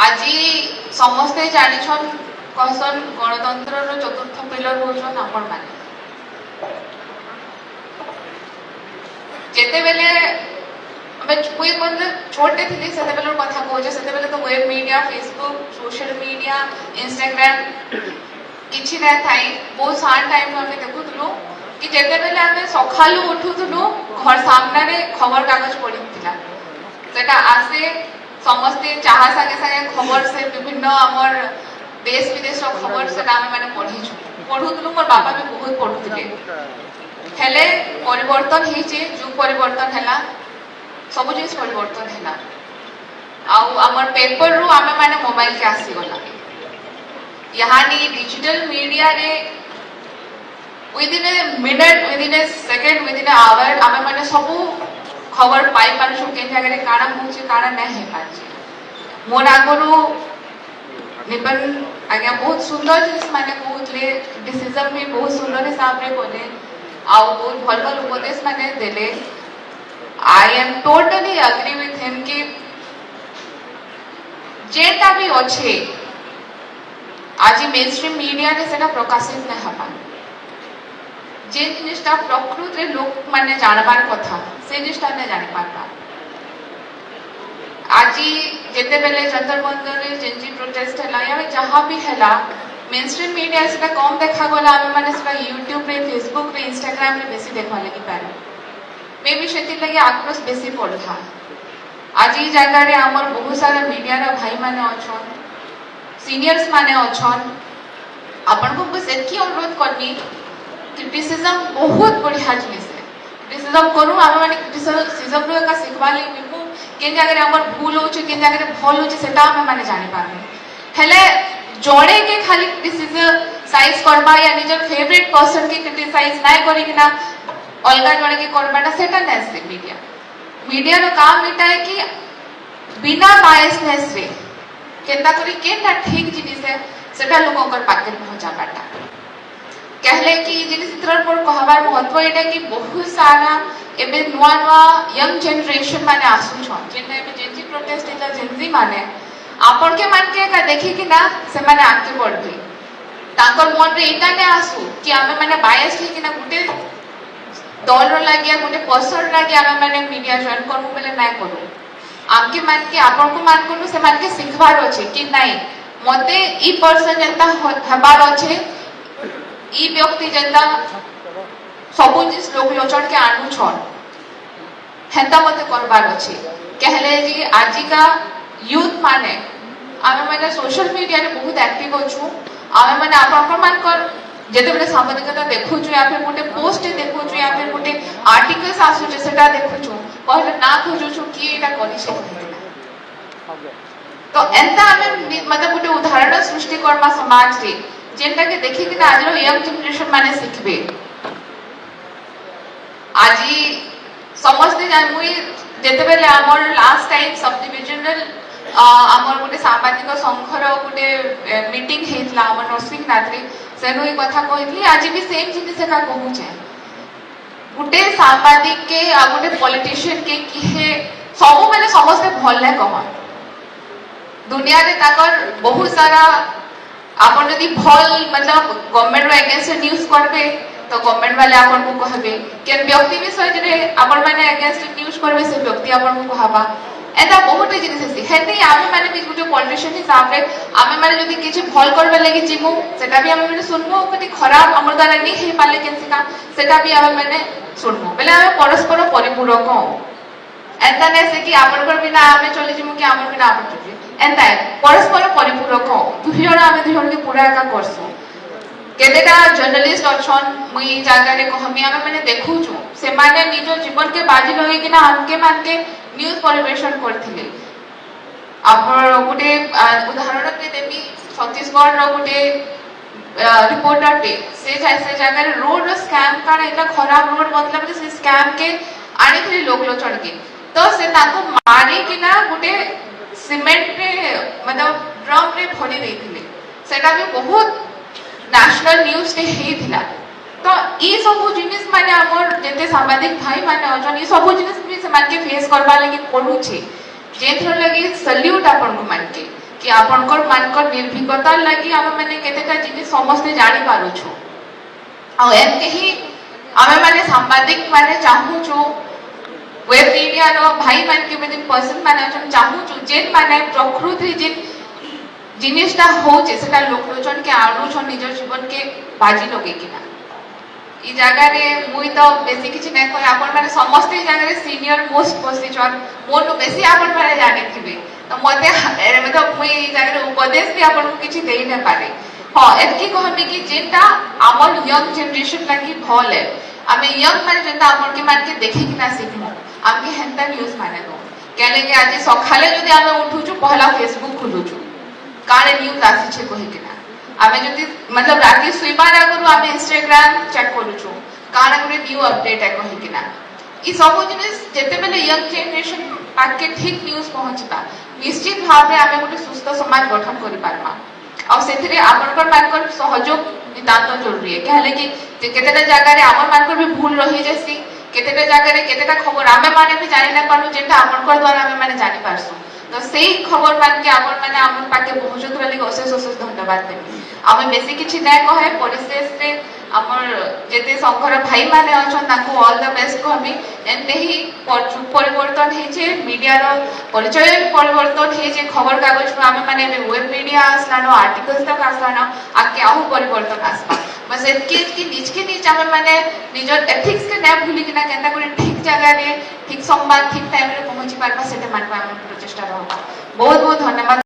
आज समस्ते जानिछन कहसन गणतंत्र चतुर्थ पिलर होछन आपण माने जेते बेले मुई छोटे थी से कथा कहे से तो web media Facebook social media Instagram किसी ना थाई बहुत सार टाइम आम देखुलु कि जेते बेले आम सकालू उठुलु घर सामने खबर कागज पड़ता सेटा आसे समस्ते चाहा सागे सागे खबर से विभिन्न आमर देश विदेश खबर से आम मैंने पढ़ुलु मोर बापा भी बहुत पढ़ुले हेले परिवर्तन होइचे जुग परिवर्तन हैला सब जिन परिवर्तन है आमर पेपर रु आमे माने मोबाइल के आसीगला यहाँ डिजिटल मीडिया रे within a minute within a second within a hour आमे माने सब खबर पाई पारछु के जगह काना होचे काना नै हे पारछि मोर आगरु निबन आज्ञा बहुत सुंदर जिनिस माने कहउतले डिसीजन भी बहुत सुंदर हिसाब रे कोले आउ बहुत भल भल उपदेश माने देले I am totally agree with him कि जेटा भी अच्छे आज मेन स्ट्रीम मीडिया रे सेटा प्रकाशित नहीं हबा जे जिनिसटा प्रकृत रे लोक माने जानबार कथा से जिनिसटा ने जानि पारबा आज जेते बेले जंतर मंतर रे जेनजी प्रोटेस्ट हला या जहां भी हला मेन स्ट्रीम मीडिया सेटा कम देखा गला आमे माने सेटा YouTube रे Facebook रे Instagram रे बेसी देखवा लगी पारे मे भी से लगे आक्रोश बेसी पड़ा आज ये जगह आमर बहुत सारा मीडिया रा भाई माने अछन सीनियर्स माने अछन आपन को बस एकी अनुरोध करनी क्रिटिसिज्म बहुत बढ़िया जिनिस है क्रिटिसिज्म करू आम माने क्रिटिसिज्म रो का सिखवा ले बिल्कुल केन जगह आमर भूल होचे केन जगह भल होचे सेटा हम माने जानि पाबे हेले जोड़े के खाली क्रिटिसाइज करबा या निजर फेवरेट पर्सन के क्रिटिसाइज नाय करी कि ना अलग जड़े के करबाटा सेटा नेस मीडिया मीडिया रो काम एटा है कि बिना बायसनेस रे केनता करी केनता ठीक जिनिस है सेटा लोगों कर पाके पहुंचाबाटा कहले कि जिनिस तरह पर कहबार महत्व एटा कि बहुत सारा एबे नुवा नुवा यंग जनरेशन माने आसु छन जेने एबे जेनजी प्रोटेस्ट इला जेनजी माने आपन के मान के का देखि कि ना से माने आके बढ़बे ताकर मन रे एटा ने आसु कि आमे माने बायस हे कि ना गुटे दल लगे गोटे पर्सन लगे आम मैंने मीडिया जॉइन करूँ बोले ना करूँ आमके मान के आपन को मान करूँ से मान के सिखबार अच्छे कि नहीं मते ई पर्सन जनता हबार अच्छे ई व्यक्ति जनता सब जिस लोक लोचन के आनु छन हेता मते करबार अच्छे कहले जी आजिका यूथ माने आम मैंने सोशल मीडिया रे बहुत एक्टिव अच्छू आम मैंने आपन मान कर जेते बेले सामाजिकता देखु छु या फिर गोटे पोस्ट देखु छु या फिर गोटे आर्टिकल्स आसु जे सेटा देखु छु पहले ना खोजु छु कि एटा करि छै तो एंता हमें मतलब गोटे उदाहरण सृष्टि करबा समाज रे जेंटा के देखि कि आज रो यंग जनरेशन माने सिखबे आज समझते जान मुई जेते बेले हमर लास्ट टाइम सब डिविजनल आमर गोटे सामाजिक संघर गोटे मीटिंग हेतला हमर नरसिंहनाथ रे सेनु एक कथा कहली आज भी सेम जिनिस का कहू छे गोटे सांबादिक के आ गोटे पॉलिटिशियन के किहे सब माने समस्त भल नै कह दुनिया रे ताकर बहुत सारा आपन यदि भल मतलब गवर्नमेंट रो अगेंस्ट न्यूज़ करबे तो गवर्नमेंट वाले आपन को कहबे केन व्यक्ति विषय रे आपन माने अगेंस्ट न्यूज़ करबे से व्यक्ति आपन को कहबा एता बहुत जिनिस है हेते आमे माने भी गुटे पॉलिटिशियन हिसाब रे आमे माने जदी किछि भल करबे लागि जिमु सेटा भी आमे माने सुनमु कति खराब हमर द्वारा नै हे पाले केनसिका सेटा भी आमे माने सुनमु बेले आमे परस्पर परिपूरक एता नै से कि आपन पर बिना आमे चली जिमु कि हमर बिना आपन चली एता परस्पर परिपूरक दुहियण आमे दुहियण के पूरा का करसु केतेटा जर्नलिस्ट अछन मुई जागा रे कहमी आमे माने देखु छु से माने निज जीवन के बाजी लगे कि ना हमके मान के न्यूज़ परिवेशन करथिले आपन गोटे उदाहरण के देबी छत्तीसगढ़ रो गोटे रिपोर्टर टे से जगह रोड स्कैम का इतना खराब रोड मतलब से स्कैम के आनी थी लोक लोचन के तो से ताको मारी कि ना गोटे सीमेंट रे मतलब ड्रम रे भरी देथिले सेटा भी बहुत नेशनल न्यूज़ टे हेथिला तो ई सब जिनिस माने हमर जेते सामाजिक भाई माने अजन ई सब जिनिस भी से मान के फेस करबा लागि पडु छे जेथर लागि सल्यूट आपन को मान के कि आपनकर मानकर निर्भीकता लगी आम मैंने केतेटा जिनिस समस्ते जानी पारुछु आ एमके ही आमे माने सांबादिक माने चाहूछु वेब मीडिया रो भाई मान के बेदिन पर्सन माने हम चाहूछु जेन माने प्रकृति जिन जिनिसटा होचे सेटा लोकलोचन के आणुछन निज जीवन के बाजी लगे किना ई जगह रे मुई तो बेसी किछि नै कहि आपन माने समस्त ई जगह रे सीनियर मोस्ट पोजिशन मोर बेसी आपन माने जानि थिबे तो मते मतलब मुई ई जगह रे उपदेश भी आपन को किछि देई नै पारे हां एतकी कहबे कि जेटा हमर यंग जनरेशन लागी भल है आमे यंग माने जेटा आपन के मान के देखि किना सिखमु आमे हेंता न्यूज़ माने दो केले के आज सखाले जदी आमे उठुछु पहला फेसबुक खुलुछु काने न्यूज़ आसी छे कहि किना आमे जदी मतलब राती सुइबार आगरु आमे इंस्टाग्राम चेक करूछु काने गुरे न्यू अपडेट है कहि किना ई सब जिनिस जेते बेले यंग जनरेशन पाके ठीक न्यूज़ पहुंचता निश्चित भाबे आमे गुटे सुस्थ समाज गठन करि पारमा आ सेथिरे आपनकर मानकर सहयोग नितांत जरूरी है कहले कि जे केतेटा जगह रे हमर मानकर भी भूल रही जैसी केतेटा जगह रे केतेटा खबर आमे माने भी जानि ना पानु जेटा आपनकर द्वारा आमे माने जानि पारसु तो सेही खबर मान के आपन माने हमन पाके पहुंचत रली अशेष अशेष धन्यवाद देबी आमे बेसी किछि नै कहे परिशेष रे हमर जेते संघर भाई माने अछन ताको ऑल द बेस्ट कहबी एंते ही परिवर्तन हे जे मीडिया रो परिचय परिवर्तन हे जे खबर कागज में आमे माने वेब मीडिया आसलानो आर्टिकल्स तक आसलानो आके आहु परिवर्तन आसबा बस एतके कि निज के निज आमे माने निजर एथिक्स के नै भूली किना केनता करे ठीक जगह रे ठीक संवाद ठीक टाइम रे पहुंची पारबा सेते मानबा हम प्रचेष्टा रहबा बहुत बहुत धन्यवाद।